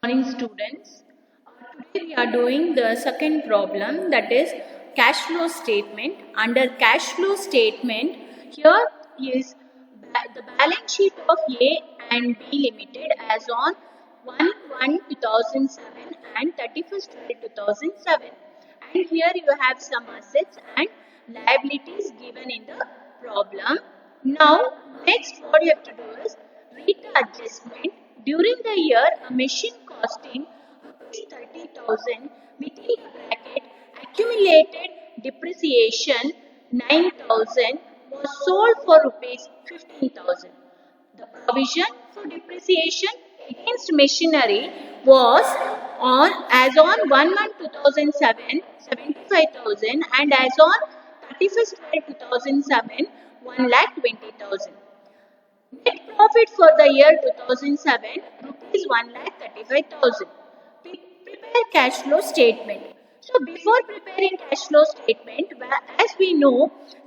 Morning students. Today we are doing the second problem, that is cash flow statement. Under cash flow statement, here is the balance sheet of A and B Limited as on 1/1/2007 and 31st 12/2007. And here you have some assets and liabilities given in the problem. Now next what you have to do is read the adjustment. During the year, a machine costing rupees 30,000 within the bracket accumulated depreciation 9,000 was sold for rupees 15,000. The provision for depreciation against machinery was on as on 1/1/2007 75,000 and as on 31st 12/2007 1,20,000. Net profit for the year 2007 rupees 1,35,000. Prepare cash flow statement. So before preparing cash flow statement, as we know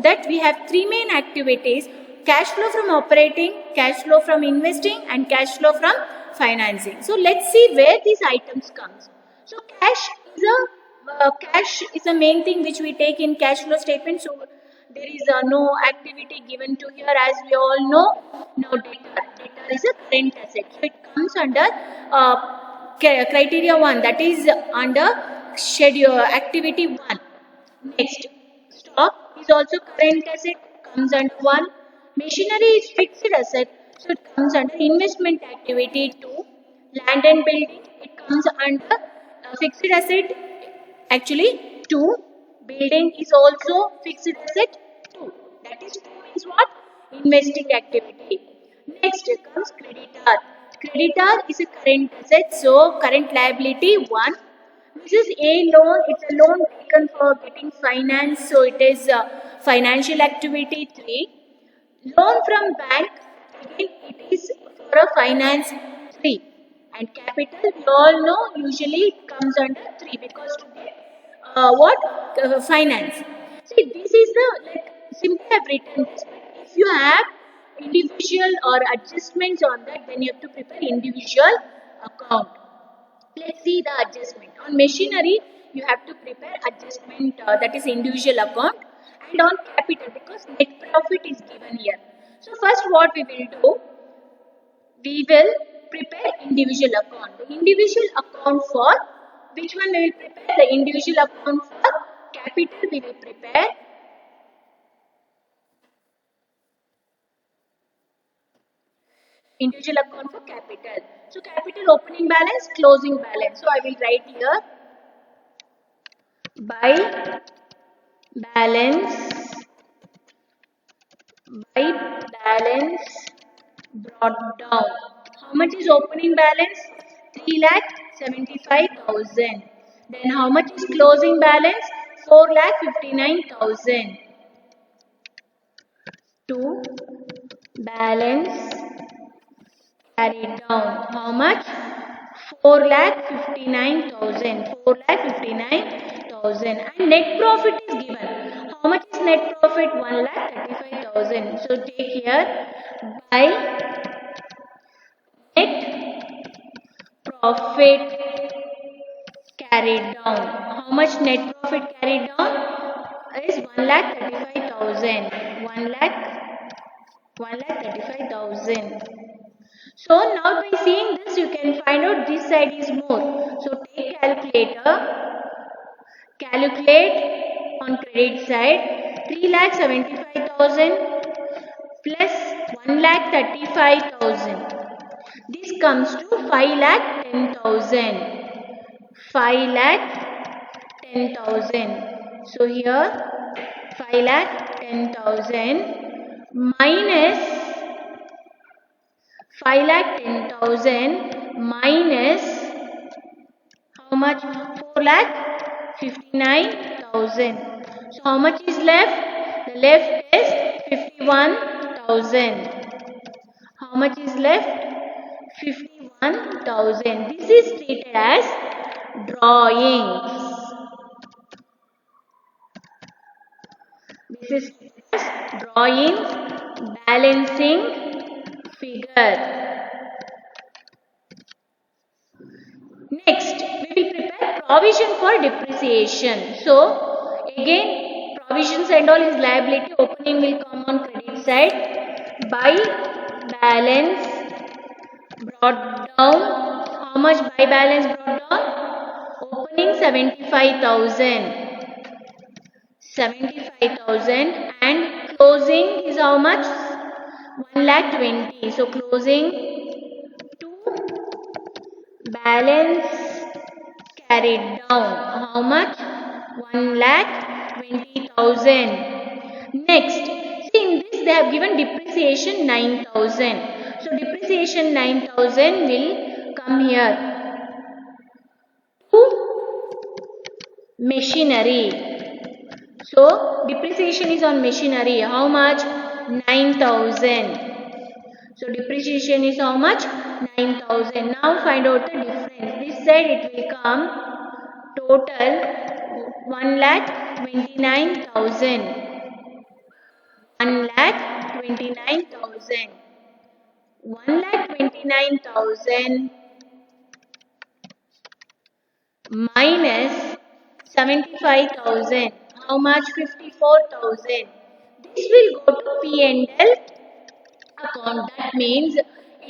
that we have three main activities: cash flow from operating, cash flow from investing, and cash flow from financing. So let's see where these items comes. So cash is a main thing which we take in cash flow statement. So there is no activity given to here, as we all know. Now data is a current asset, so it comes under criteria 1, that is under schedule activity 1. Next, stock is also current asset, comes under 1. Machinery is fixed asset, so it comes under investment activity 2. Land and building, it comes under fixed asset, actually 2. Building is also fixed asset 2. That is 2 means what? Investing activity. Next comes creditor. Creditor is a current asset, so current liability 1. This is a loan. It's a loan taken for getting finance, so it is financial activity 3. Loan from bank, again it is for a finance 3. And capital, we all know usually it comes under 3 because to get finance. See, this is the simply I've written this. If you have individual or adjustments on that, then you have to prepare individual account. Let's see the adjustment. On machinery, you have to prepare adjustment, that is individual account, and on capital because net profit is given here. So first what we will do, we will prepare individual account. The individual account for which one we will prepare? The individual account for capital we will prepare. Individual account for capital. So capital opening balance, closing balance. So I will write here by balance brought down. How much is opening balance? 3,75,000. Then how much is closing balance? 4,59,000. To balance carried down. How much? 4,59,000. 4,59,000. And net profit is given. How much is net profit? 1,35,000. So take here by net profit carried down. How much net profit carried down? Is 1,35,000. 1,35,000. So now by seeing this, you can find out this side is more. So take calculator, calculate on credit side 3,75,000 plus 1,35,000. This comes to 5,10,000. 5,10,000. So here 5,10,000 minus 5,10,000 minus how much? 4,59,000. So how much is left? The left is 51,000. How much is left? 51,000. This is stated as drawings. This is drawings, balancing figure. we will prepare provision for depreciation. So again, provisions and all is liability. Opening will come on credit side. By balance brought down. How much by balance brought down? Opening 75,000. 75,000 and closing is how much? 1,20,000. So closing to balance carried down. How much? 1,20,000. Next, see in this they have given depreciation 9,000. So depreciation 9,000 will come here to machinery. So depreciation is on machinery. How much? 9,000. So depreciation is how much? 9,000. Now find out the difference. This side it will come total 1,29,000. 1,29,000. 1,29,000 minus 75,000. How much? 54,000. This will go to P&L account. That means it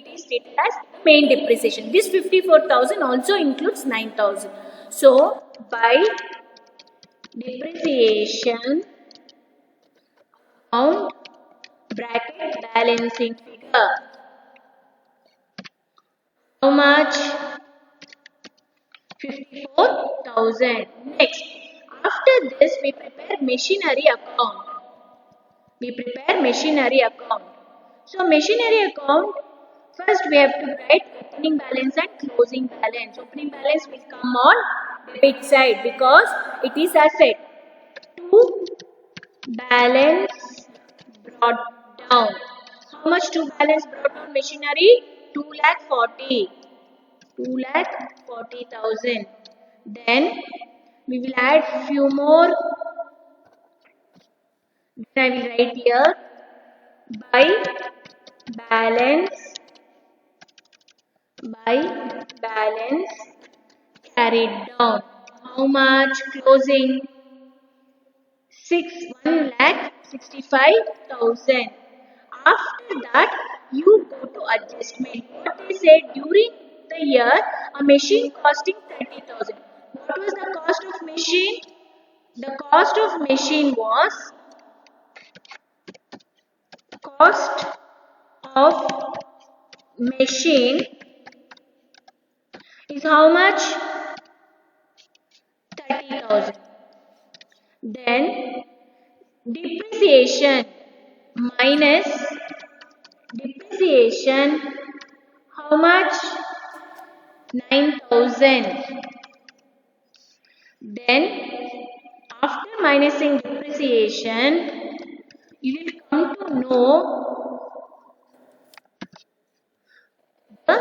is stated as main depreciation. This 54,000 also includes 9,000. So by depreciation account bracket balancing figure. How much? 54,000. Next, after this we prepare machinery account. So machinery account, first we have to write opening balance and closing balance. Opening balance will come on debit side because it is asset. To balance brought down. How much to balance brought down machinery? 2,40,000. 2,40,000. Then we will add few more. Then I will write here by balance carried down. How much? Closing 1,65,000. After that you go to adjustment. What they said, during the year a machine costing 30,000. What was the cost of machine? The cost of machine was is how much? 30,000. Then depreciation minus depreciation, how much? 9,000. Then after minusing depreciation, you will come to know the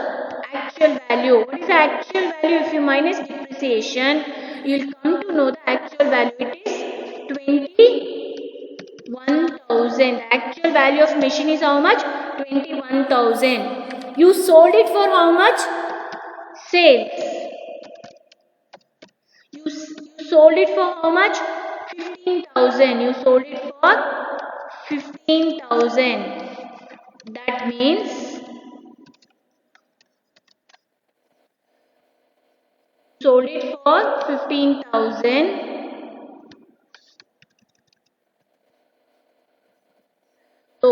actual value. What is the actual value? If you minus depreciation, you will come to know the actual value. It is 21,000. Actual value of machine is how much? 21,000. You sold it for how much? Sales. You sold it for how much? 15,000. You sold it for 15,000. That means sold it for 15,000. So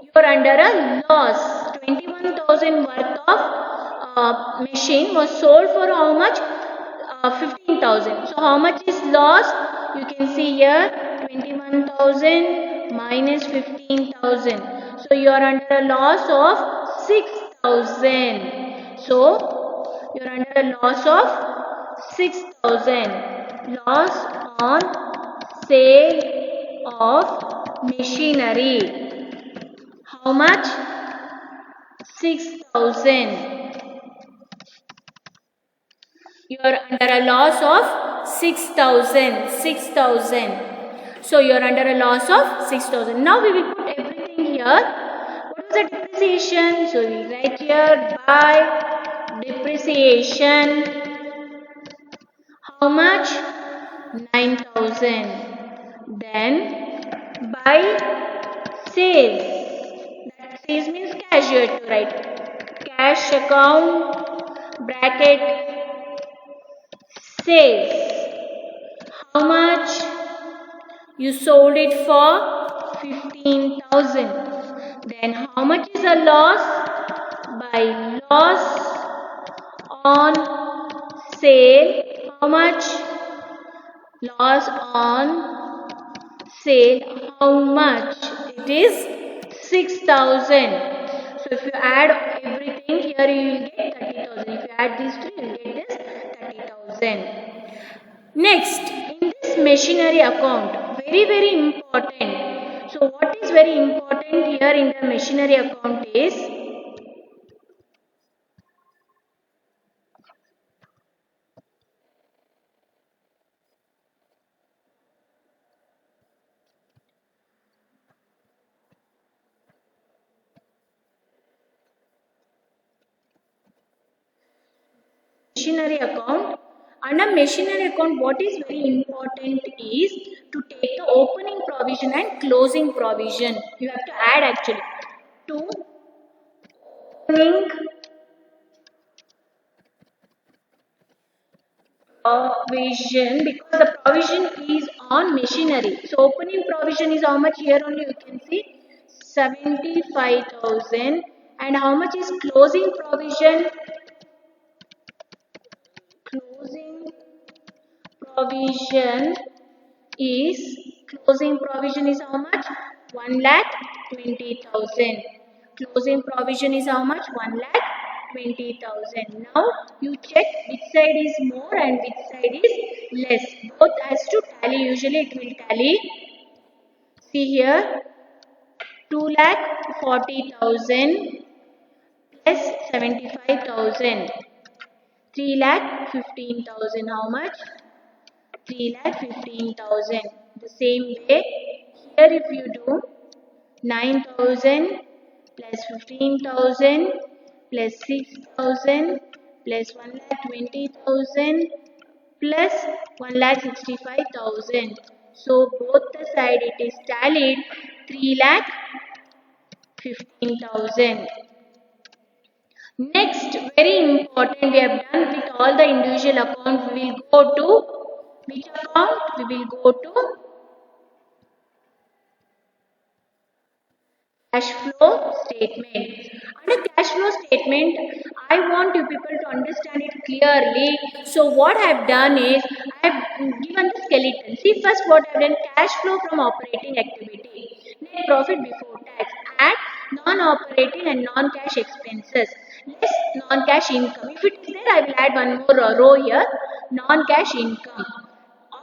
you are under a loss. 21,000 worth of machine was sold for how much? 15,000. So how much is loss? You can see here 21,000 minus 15,000. So you are under a loss of 6,000. So you are under a loss of 6,000. Loss on sale of machinery. How much? 6,000. You are under a loss of 6,000. 6,000. So you are under a loss of 6,000. Now we will put everything here. What was the depreciation? So we will write here by depreciation How much? 9,000. Then by sales. That sales means cash you have to write. Cash account bracket sales. How much? You sold it for 15,000. Then how much is a loss? By loss on sale. How much? Loss on sale. How much? It is 6,000. So if you add everything here, you will get 30,000. If you add these two, you will get this 30,000. Next, in this machinery account, very important. So what is very important here in the machinery account is machinery account. Under machinery account, what is very important is to take the opening provision and closing provision. You have to add actually to opening provision because the provision is on machinery. So opening provision is how much? Here only you can see 75,000. And how much is closing provision? Closing provision is how much? 1,20,000. Closing provision is how much? 1,20,000. Now you check which side is more and which side is less. Both has to tally. Usually it will tally. See here, 2,40,000 plus 75,000. 3,15,000. How much? 3,15,000. The same way here, if you do 9,000 plus 15,000 plus 6,000 plus 1,20,000 plus 1,65,000. So both the side it is tallied 3,15,000. Next, very important, we have done with all the individual accounts. We will go to which account? We will go to cash flow statement. Under cash flow statement, I want you people to understand it clearly. So what I have done is, I have given the skeleton. See first what I have done, cash flow from operating activity. Net profit before tax. Add non-operating and non-cash expenses. Less non-cash income. If it is there, I will add one more row here. Non-cash income.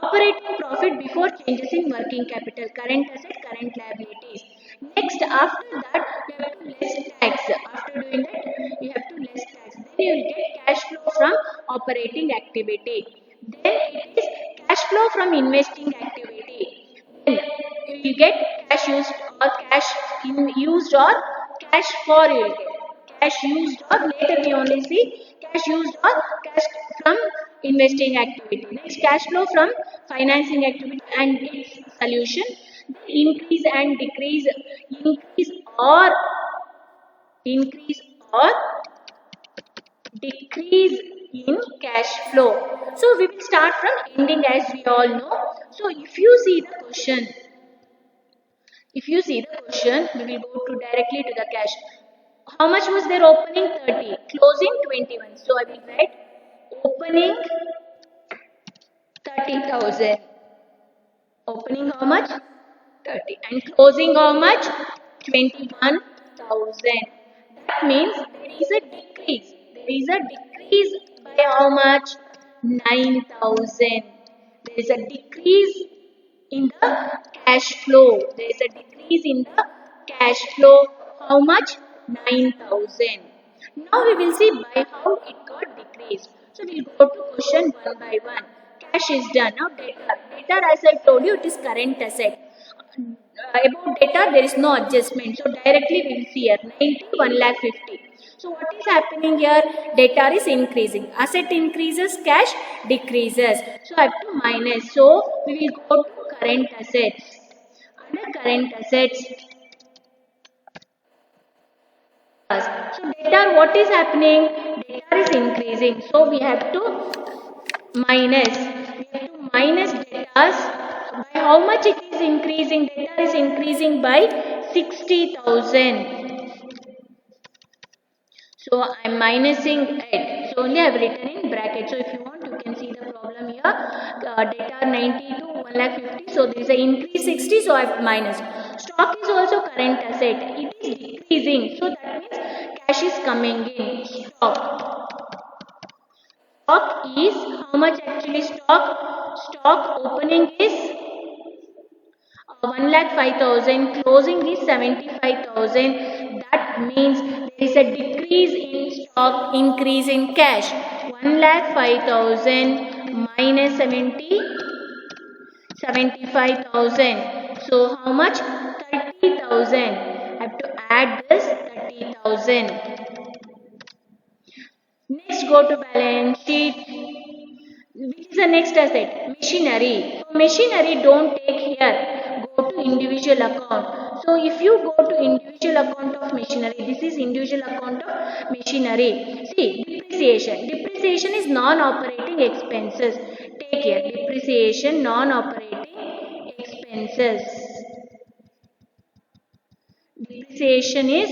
Operating profit before changes in working capital. Current asset, current liabilities. Next, after that, you have to less tax. After doing that, you have to less tax. Then you will get cash flow from operating activity. Then it is cash flow from investing activity. Then you will get cash used or cash used or cash for you will get. Cash used or later we only see cash used or cash from investing activity. Next, cash flow from financing activity and its solution. Increase and decrease, increase or decrease in cash flow. So we will start from ending as we all know. So if you see the question, we will go to directly to the cash. How much was their opening? 30. Closing 21. So I will write opening 30,000. Opening how much? 30. And closing how much? 21,000. That means there is a decrease. There is a decrease by how much? 9,000. There is a decrease in the cash flow. There is a decrease in the cash flow. How much? 9,000. Now we will see by how it got decreased. So we will go to question one by one. Cash is done. Now debtor. Debtor, as I told you, it is current asset. About debtor, there is no adjustment. So directly we will see here 90, 1,50,000. So what is happening here? Debtor is increasing. Asset increases, cash decreases. So I have to minus. So we will go to current assets. Under current assets, so debtor, what is happening? Debtor is increasing. So we have to minus. We have to minus debtors. By how much it is increasing? Debtor is increasing by 60,000. So I am minusing it. So only I have written in bracket. So if you want, you can see the problem here. Data 90 to 1,50,000. So there is an increase 60. So I have minus. Stock is also current asset. It is decreasing. So that means cash is coming in. Stock. Stock is how much actually stock? Stock opening is 1,05,000, closing is 75,000. That means there is a decrease in stock, increase in cash. 1,05,000 minus 75,000. So how much? 30,000. I have to add this 30,000. Next, go to balance sheet. Which is the next asset? Machinery. So machinery don't take here. Go to individual account. So if you go to individual account of machinery, this is individual account of machinery. See, depreciation. Depreciation is non-operating expenses. Take here. Depreciation, non-operating expenses. Depreciation is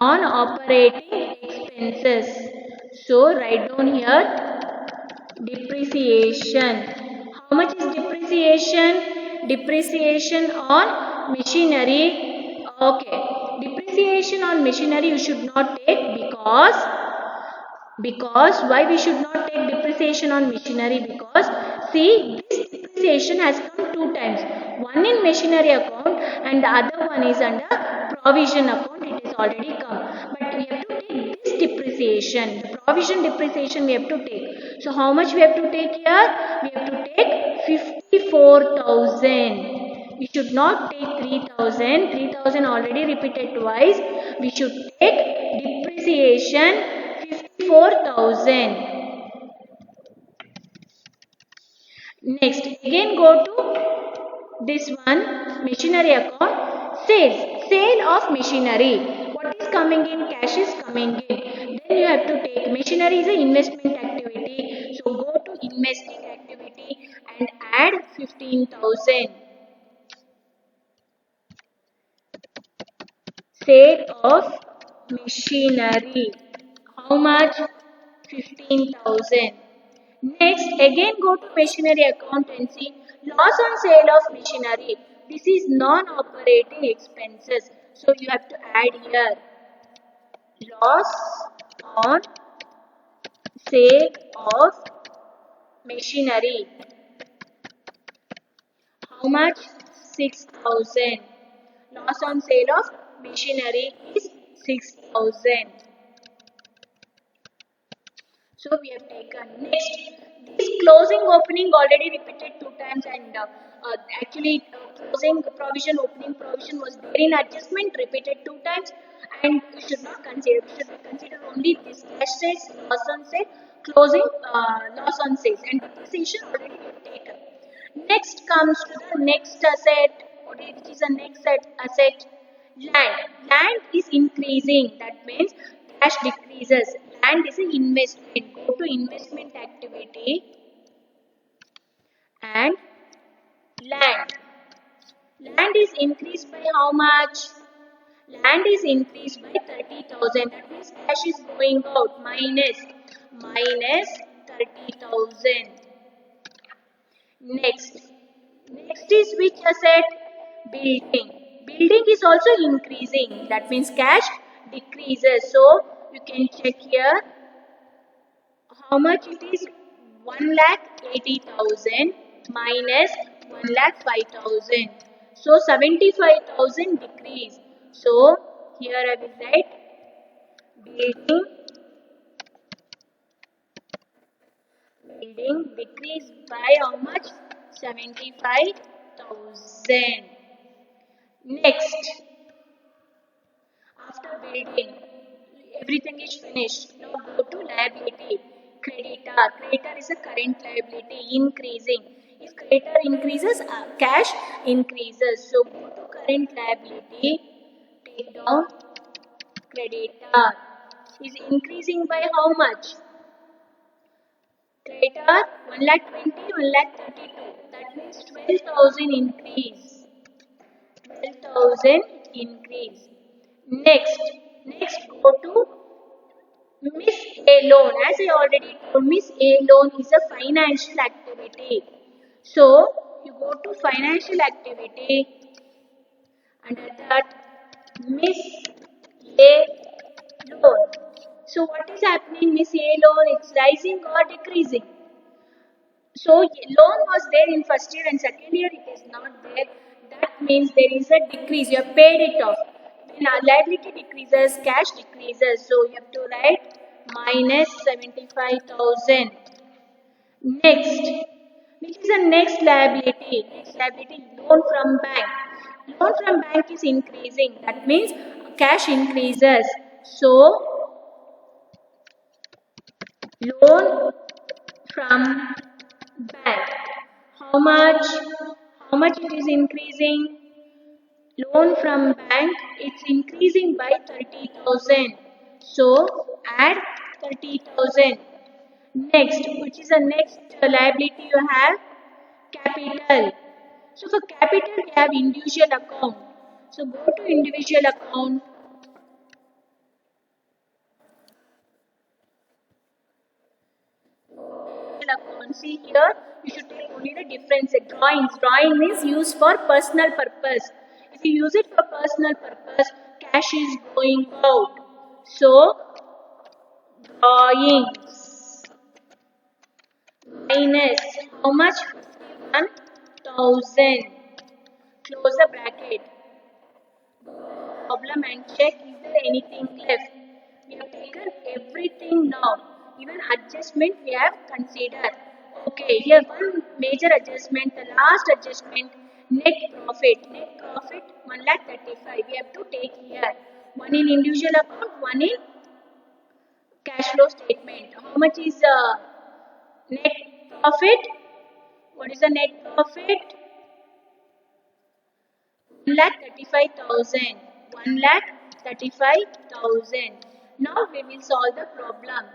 non-operating expenses. So write down here. Depreciation. How much is depreciation? Depreciation on machinery. Okay. Depreciation on machinery you should not take because why we should not take depreciation on machinery? Because see, this depreciation has come two times. One in machinery account and the other one is under provision account. It is already come. But we have to take this depreciation. The provision depreciation we have to take. So how much we have to take here? We have to take 54,000. We should not take 3,000. 3,000 already repeated twice. We should take depreciation 54,000. Next, again go to this one, machinery account, sales. Sale of machinery. What is coming in? Cash is coming in. Then you have to take, machinery is an investment activity. So go to investing activity and add 15,000. Sale of machinery. How much? 15,000. Next, again go to machinery account and see loss on sale of machinery. This is non-operating expenses. So you have to add here loss on sale of machinery. How much? 6,000. Loss on sale of machinery is 6,000. So we have taken next. This closing opening already repeated two times and actually closing provision opening provision was there in adjustment repeated two times and you should not consider. You should consider only this cash sales, loss on sale, closing loss on sales and depreciation already we have taken. Next comes to the next asset. Which is the next asset? Land. Land is increasing. That means cash decreases. Land is an investment. Go to investment activity and land. Land is increased by how much? Land is increased by 30,000. That means cash is going out. Minus 30,000. Next is which asset? Building. Building is also increasing. That means cash decreases. So you can check here how much it is. 1,80,000 minus 1,05,000. So 75,000 decrease. So here I will write building decreased by how much? 75,000. Next, after building, Everything is finished. Now go to liability. Creditor. Creditor is a current liability increasing. If creditor increases, cash increases. So go to current liability. Take down creditor. Is increasing by how much? Creditor 1,20,000, 1,32,000. That means 12,000 increase. 12,000 increase. Next go to Miss A loan. As I already told, Miss A loan is a financial activity. So you go to financial activity. Under that, Miss A loan. So what is happening? Miss A loan, it's rising or decreasing? So loan was there in first year and second year it is not there. That means there is a decrease. You have paid it off. When our liability decreases, cash decreases. So you have to write minus 75,000. Next, which is the next liability? Next liability, loan from bank. Loan from bank is increasing. That means cash increases. So loan from bank. How much? How much it is increasing? Loan from bank, it's increasing by 30,000. So add 30,000. Next, which is the next liability you have? Capital. So for capital we have individual account. So go to individual account. Account. See here, you should take only the difference. Drawings. Drawing is used for personal purpose. If you use it for personal purpose, cash is going out. So drawings minus how much? 51,000. Close the bracket. Problem and check, is there anything left? We have taken everything now. Even adjustment we have considered. Okay, here one major adjustment, the last adjustment, net profit. Net profit 1,35,000. We have to take here. One in individual account, one in cash flow statement. How much is net profit? What is the net profit? 1,35,000. 1,35,000. Now we will solve the problem.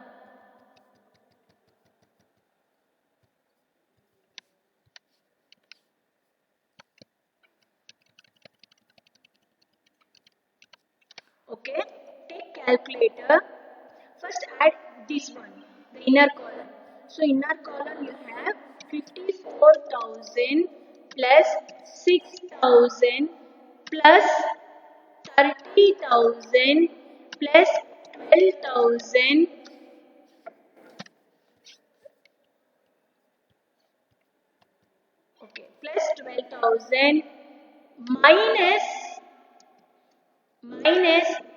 Okay, take calculator. First add this one, the inner column. So inner column you have 54,000 plus 6,000 plus 30,000 plus 12,000 okay plus 12,000 minus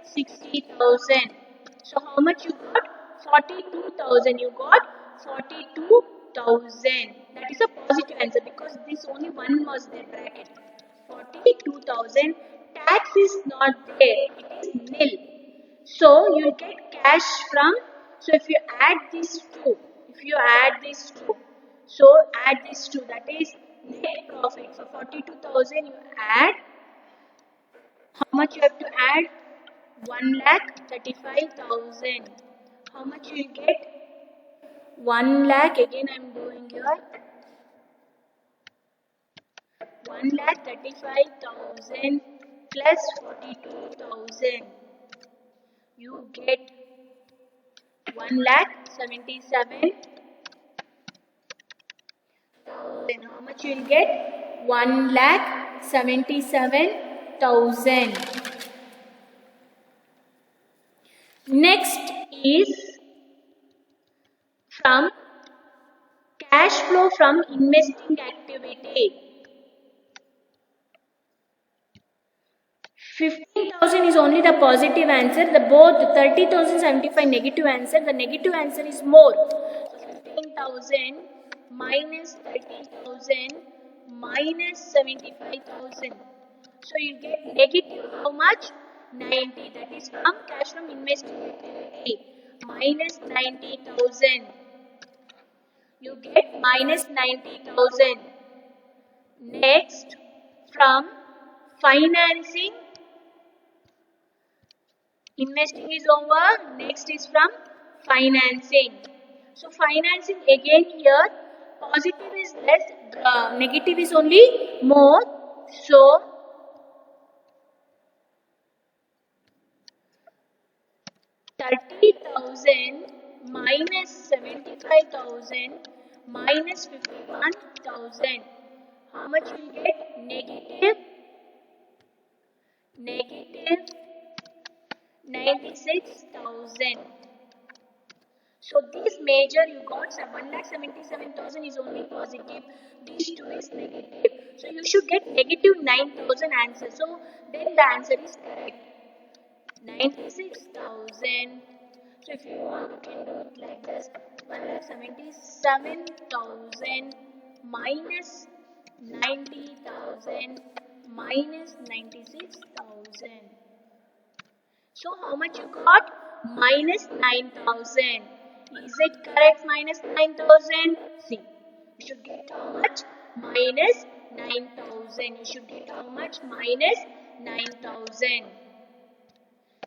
60,000. So how much you got? 42,000. You got 42,000. That is a positive answer because this only one was there bracket. 42,000. Tax is not there. It is nil. So you get cash from. So if you add these two, so add these two. That is net profit. For 42,000 you add. How much you have to add? 1,35,000. How much you will get? 1 lakh. Again I am doing here. 1,35,000 plus 42,000. You get 1,77,000. Then how much you will get? 1,77,000. Next is from cash flow from investing activity. 15,000 is only the positive answer. The both 30,000, 75 negative answer. The negative answer is more. 15,000 minus 30,000 minus 75,000. So you get negative how much? 90. That is from cash from investing activity. Minus 90,000. You get minus 90,000. Next, from financing, investing is over. Next is from financing. So financing again here, positive is less, negative is only more. So 30,000 minus 75,000 minus 51,000. How much will get? Negative 96,000. So this major you got 1,77,000 is only positive. These two is negative. So you should get negative 9,000 answer. So then the answer is correct. 96,000. So if you want, you can do it like this. 1,77,000 minus 90,000 minus 96,000. So how much you got? Minus 9,000. Is it correct? Minus 9,000. See, you should get how much? Minus 9,000. You should get how much? Minus 9,000.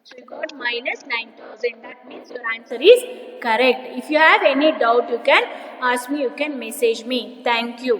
So you got minus 9,000. That means your answer is correct. If you have any doubt, you can ask me. You can message me. Thank you.